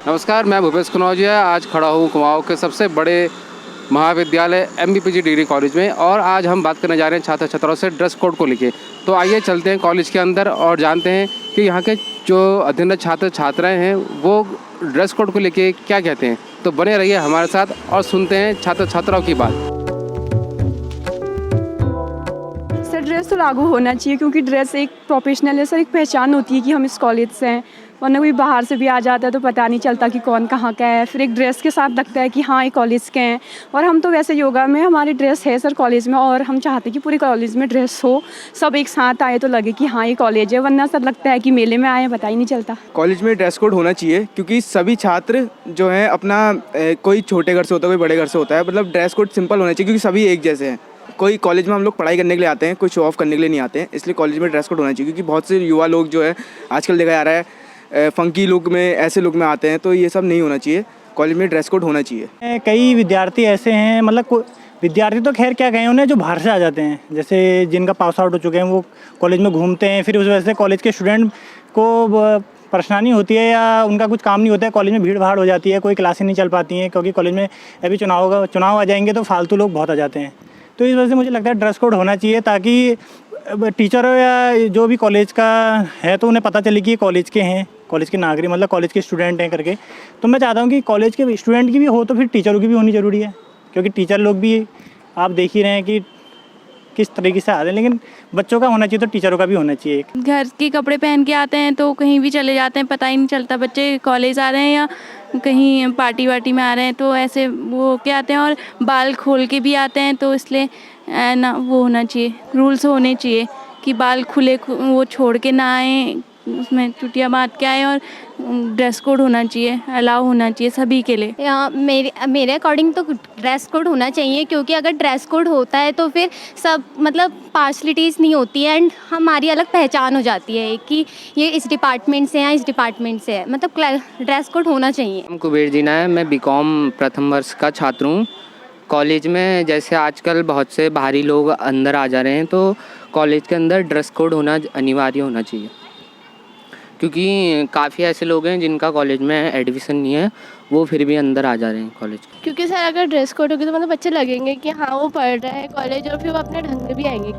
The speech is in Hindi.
नमस्कार, मैं भूपेश कनौजिया आज खड़ा हूँ कुमाऊँ के सबसे बड़े महाविद्यालय MBPG डिग्री कॉलेज में और आज हम बात करने जा रहे हैं छात्र छात्राओं से ड्रेस कोड को लेके। तो आइए चलते हैं कॉलेज के अंदर और जानते हैं कि यहाँ के जो अध्ययनरत छात्र छात्राएँ हैं वो ड्रेस कोड को लेके क्या कहते हैं। तो बने रहिए हमारे साथ और सुनते हैं छात्र छात्राओं की बात। सर ड्रेस तो लागू होना चाहिए क्योंकि ड्रेस एक प्रोफेशनल है सर, एक पहचान होती है कि हम इस कॉलेज से हैं। वरना कोई बाहर से भी आ जाता है तो पता नहीं चलता कि कौन कहाँ का है। फिर एक ड्रेस के साथ लगता है कि हाँ ये कॉलेज के हैं। और हम तो वैसे योगा में हमारी ड्रेस है सर कॉलेज में, और हम चाहते हैं कि पूरे कॉलेज में ड्रेस हो, सब एक साथ आए तो लगे कि हाँ ये कॉलेज है। वरना सर लगता है कि मेले में आए हैं, पता ही नहीं चलता। कॉलेज में ड्रेस कोड होना चाहिए क्योंकि सभी छात्र जो हैं अपना कोई छोटे घर से होता है, कोई बड़े घर से होता है, मतलब ड्रेस कोड सिंपल होना चाहिए क्योंकि सभी एक जैसे हैं। कोई कॉलेज में हम लोग पढ़ाई करने के लिए आते हैं, कोई शो ऑफ करने के लिए नहीं आते हैं, इसलिए कॉलेज में ड्रेस कोड होना चाहिए। क्योंकि बहुत से युवा लोग जो है आजकल देखा जा रहा है फंकी लुक में, ऐसे लुक में आते हैं, तो ये सब नहीं होना चाहिए। कॉलेज में ड्रेस कोड होना चाहिए। कई विद्यार्थी ऐसे हैं, मतलब विद्यार्थी तो खैर क्या कहें उन्हें, जो बाहर से आ जाते हैं, जैसे जिनका पास आउट हो चुके हैं वो कॉलेज में घूमते हैं, फिर उस वजह से कॉलेज के स्टूडेंट को परेशानी होती है या उनका कुछ काम नहीं होता है, कॉलेज में भीड़ भाड़ हो जाती है, कोई क्लासें नहीं चल पाती हैं क्योंकि कॉलेज में अभी चुनाव आ जाएंगे तो फालतू लोग बहुत आ जाते हैं। तो इस वजह से मुझे लगता है ड्रेस कोड होना चाहिए ताकि टीचर या जो भी कॉलेज का है तो उन्हें पता चले कि ये कॉलेज के हैं, कॉलेज के नागरिक, मतलब कॉलेज के स्टूडेंट हैं करके। तो मैं चाहता हूँ कि कॉलेज के स्टूडेंट की भी हो तो फिर टीचरों की भी होनी ज़रूरी है, क्योंकि टीचर लोग भी आप देख ही रहे हैं कि किस तरीके से आ रहे हैं, लेकिन बच्चों का होना चाहिए तो टीचरों का भी होना चाहिए। घर के कपड़े पहन के आते हैं तो कहीं भी चले जाते हैं, पता ही नहीं चलता बच्चे कॉलेज आ रहे हैं या कहीं पार्टी वार्टी में आ रहे हैं, तो ऐसे वो क्या आते हैं और बाल खोल के भी आते हैं। तो इसलिए ना वो होना चाहिए, रूल्स होने चाहिए कि बाल खुले वो छोड़ के ना आए, उसमें चुटिया बांध के आए, और ड्रेस कोड होना चाहिए, अलाउ होना चाहिए सभी के लिए। मेरे अकॉर्डिंग तो ड्रेस कोड होना चाहिए, क्योंकि अगर ड्रेस कोड होता है तो फिर सब मतलब पार्शलिटीज़ नहीं होती है एंड हमारी अलग पहचान हो जाती है कि ये इस डिपार्टमेंट से है या इस डिपार्टमेंट से है। मतलब ड्रेस कोड होना चाहिए। कुबेर जीना है, मैं BCom प्रथम वर्ष का छात्र हूँ। कॉलेज में जैसे आजकल बहुत से बाहरी लोग अंदर आ जा रहे हैं, तो कॉलेज के अंदर ड्रेस कोड होना अनिवार्य होना चाहिए, क्योंकि काफ़ी ऐसे लोग हैं जिनका कॉलेज में एडमिशन नहीं है, वो फिर भी अंदर आ जा रहे हैं कॉलेज। क्योंकि सर अगर ड्रेस कोड होगी तो मतलब बच्चे लगेंगे कि हाँ वो पढ़ रहे हैं कॉलेज, और फिर वो अपने ढंग में भी आएंगे।